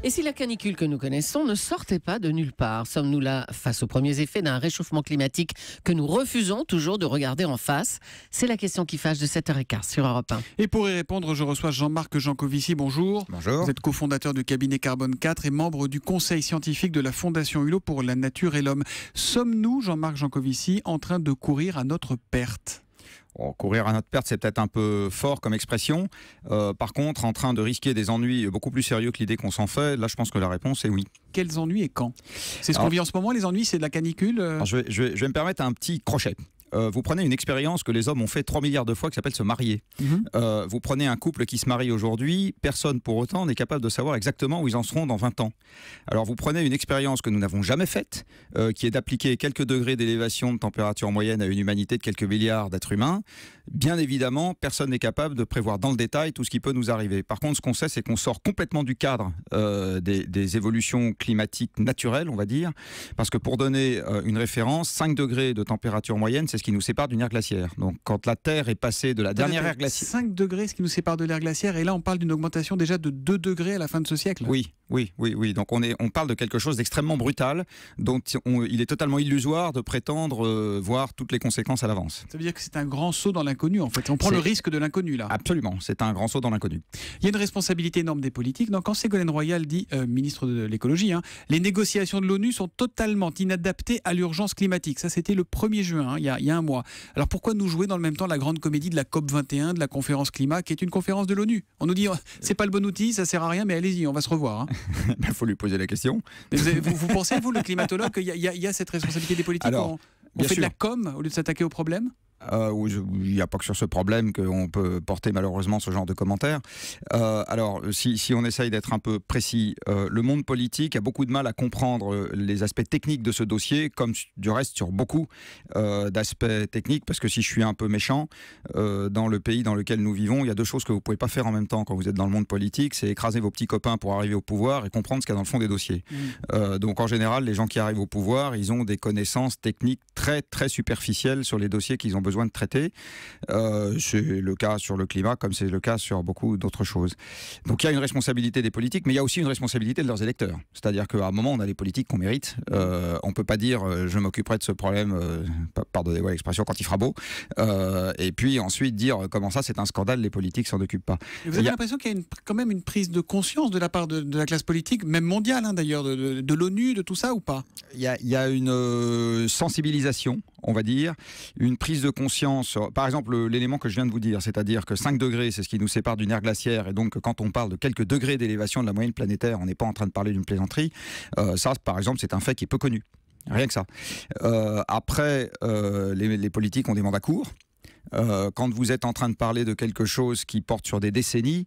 Et si la canicule que nous connaissons ne sortait pas de nulle part, sommes-nous là face aux premiers effets d'un réchauffement climatique que nous refusons toujours de regarder en face? C'est la question qui fâche de 7h15 sur Europe 1. Et pour y répondre, je reçois Jean-Marc Jancovici. Bonjour. Bonjour. Vous êtes cofondateur du cabinet Carbone 4 et membre du conseil scientifique de la Fondation Hulot pour la nature et l'homme. Sommes-nous, Jean-Marc Jancovici, en train de courir à notre perte ? Courir à notre perte, c'est peut-être un peu fort comme expression. Par contre, en train de risquer des ennuis beaucoup plus sérieux que l'idée qu'on s'en fait, là je pense que la réponse est oui. Quels ennuis et quand? C'est ce qu'on vit en ce moment, les ennuis, c'est de la canicule Je vais me permettre un petit crochet. Vous prenez une expérience que les hommes ont fait 3 milliards de fois qui s'appelle se marier. Vous prenez un couple qui se marie aujourd'hui, personne pour autant n'est capable de savoir exactement où ils en seront dans 20 ans. Alors vous prenez une expérience que nous n'avons jamais faite, qui est d'appliquer quelques degrés d'élévation de température moyenne à une humanité de quelques milliards d'êtres humains. Bien évidemment, personne n'est capable de prévoir dans le détail tout ce qui peut nous arriver. Par contre, ce qu'on sait, c'est qu'on sort complètement du cadre des évolutions climatiques naturelles, on va dire, parce que pour donner une référence, 5 degrés de température moyenne, c'est ce qui nous sépare d'une ère glaciaire. Donc quand la Terre est passée de la dernière ère glaciaire... 5 degrés, ce qui nous sépare de l'ère glaciaire, et là on parle d'une augmentation déjà de 2 degrés à la fin de ce siècle. Oui. Donc on parle de quelque chose d'extrêmement brutal, dont il est totalement illusoire de prétendre voir toutes les conséquences à l'avance. Ça veut dire que c'est un grand saut dans l'inconnu en fait. On prend le risque de l'inconnu là. Absolument, c'est un grand saut dans l'inconnu. Il y a une responsabilité énorme des politiques. Donc, quand Ségolène Royal dit, ministre de l'écologie, les négociations de l'ONU sont totalement inadaptées à l'urgence climatique. Ça c'était le 1er juin, il y a un mois. Alors pourquoi nous jouer dans le même temps la grande comédie de la COP21, de la conférence climat, qui est une conférence de l'ONU? On nous dit, c'est pas le bon outil, ça sert à rien, mais allez-y, on va se revoir. Il faut lui poser la question. Vous pensez, vous, le climatologue, qu'il y a cette responsabilité des politiques? Alors, on fait de la com au lieu de s'attaquer au problème? Il n'y a pas que sur ce problème qu'on peut porter malheureusement ce genre de commentaires. Alors, si on essaye d'être un peu précis, le monde politique a beaucoup de mal à comprendre les aspects techniques de ce dossier, comme du reste sur beaucoup d'aspects techniques, parce que si je suis un peu méchant, dans le pays dans lequel nous vivons, il y a 2 choses que vous ne pouvez pas faire en même temps quand vous êtes dans le monde politique, c'est écraser vos petits copains pour arriver au pouvoir et comprendre ce qu'il y a dans le fond des dossiers. Donc en général, les gens qui arrivent au pouvoir, ils ont des connaissances techniques très très superficielles sur les dossiers qu'ils ont besoin de traiter. C'est le cas sur le climat comme c'est le cas sur beaucoup d'autres choses. Donc il y a une responsabilité des politiques, mais il y a aussi une responsabilité de leurs électeurs. C'est-à-dire qu'à un moment, on a les politiques qu'on mérite. On ne peut pas dire je m'occuperai de ce problème, pardonnez-moi l'expression, quand il fera beau, et puis ensuite dire comment ça c'est un scandale, les politiques s'en occupent pas. Et vous avez l'impression qu'il y a quand même une prise de conscience de la part de la classe politique, même mondiale d'ailleurs, de l'ONU, de tout ça ou pas? Il y a une sensibilisation, on va dire, une prise de conscience. Par exemple, l'élément que je viens de vous dire, c'est-à-dire que 5 degrés, c'est ce qui nous sépare d'une ère glaciaire, et donc quand on parle de quelques degrés d'élévation de la moyenne planétaire, on n'est pas en train de parler d'une plaisanterie. Ça, par exemple, c'est un fait qui est peu connu. Rien que ça. Après, les politiques ont des mandats courts. Quand vous êtes en train de parler de quelque chose qui porte sur des décennies,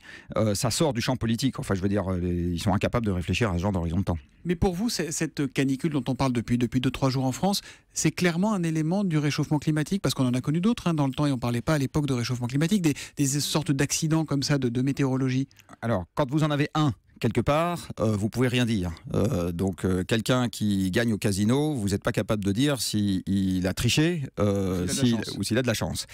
ça sort du champ politique. Enfin, je veux dire, ils sont incapables de réfléchir à ce genre d'horizon de temps. Mais pour vous, cette canicule dont on parle depuis 2-3 jours en France, c'est clairement un élément du réchauffement climatique, parce qu'on en a connu d'autres dans le temps et on ne parlait pas à l'époque de réchauffement climatique, des sortes d'accidents comme ça de météorologie. Alors, quand vous en avez un quelque part, vous pouvez rien dire. Donc, quelqu'un qui gagne au casino, vous n'êtes pas capable de dire s'il a triché ou s'il a de la chance.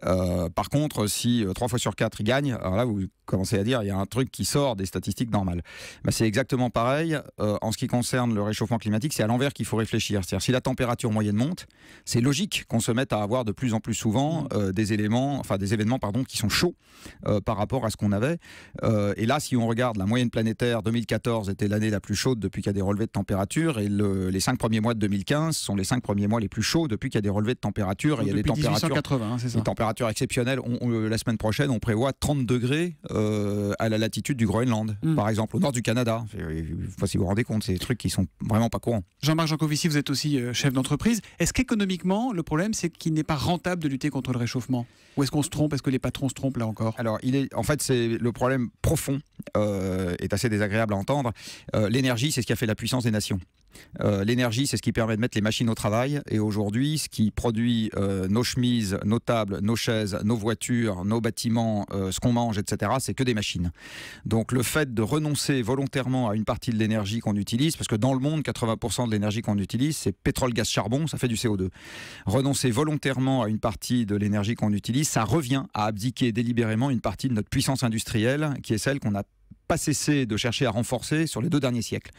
Par contre, si 3 fois sur 4 il gagne, alors là, vous commencez à dire il y a un truc qui sort des statistiques normales. Ben, c'est exactement pareil. En ce qui concerne le réchauffement climatique, c'est à l'envers qu'il faut réfléchir. C'est-à-dire, si la température moyenne monte, c'est logique qu'on se mette à avoir de plus en plus souvent des événements qui sont chauds par rapport à ce qu'on avait. Et là, si on regarde la moyenne planétaire, 2014 était l'année la plus chaude depuis qu'il y a des relevés de température, et les 5 premiers mois de 2015 sont les 5 premiers mois les plus chauds depuis qu'il y a des relevés de température. Donc, il y a des températures, 1880, c'est ça. des températures exceptionnelles. La semaine prochaine, on prévoit 30 degrés à la latitude du Groenland, par exemple, au nord du Canada. Je ne sais pas si vous vous rendez compte, c'est des trucs qui sont vraiment pas courants. J'Marc Jancovici, vous êtes aussi chef d'entreprise. Est-ce qu'économiquement, le problème, c'est qu'il n'est pas rentable de lutter contre le réchauffement? Ou est-ce qu'on se trompe? Est-ce que les patrons se trompent là encore? Alors, en fait, c'est le problème profond, est assez désagréable à entendre. L'énergie, c'est ce qui a fait la puissance des nations. L'énergie, c'est ce qui permet de mettre les machines au travail. Et aujourd'hui, ce qui produit nos chemises, nos tables, nos chaises, nos voitures, nos bâtiments, ce qu'on mange, etc., c'est que des machines. Donc le fait de renoncer volontairement à une partie de l'énergie qu'on utilise, parce que dans le monde, 80% de l'énergie qu'on utilise, c'est pétrole, gaz, charbon, ça fait du CO2. Renoncer volontairement à une partie de l'énergie qu'on utilise, ça revient à abdiquer délibérément une partie de notre puissance industrielle, qui est celle qu'on a pas cessé de chercher à renforcer sur les 2 derniers siècles.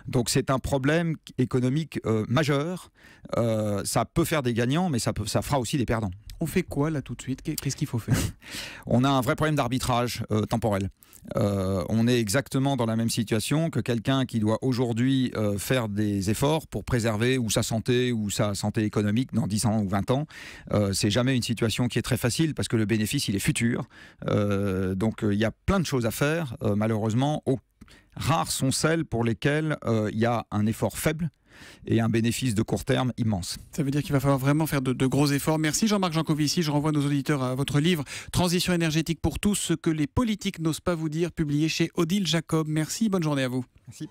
Donc c'est un problème économique majeur. Ça peut faire des gagnants, mais ça fera aussi des perdants. On fait quoi là tout de suite? Qu'est-ce qu'il faut faire? On a un vrai problème d'arbitrage temporel. On est exactement dans la même situation que quelqu'un qui doit aujourd'hui faire des efforts pour préserver ou sa santé économique dans 10 ans ou 20 ans. C'est jamais une situation qui est très facile parce que le bénéfice il est futur. Donc il y a plein de choses à faire. Malheureusement, rares sont celles pour lesquelles il y a un effort faible et un bénéfice de court terme immense. Ça veut dire qu'il va falloir vraiment faire de gros efforts. Merci Jean-Marc Jancovici. Je renvoie nos auditeurs à votre livre « Transition énergétique pour tous, ce que les politiques n'osent pas vous dire », publié chez Odile Jacob. Merci, bonne journée à vous. Merci.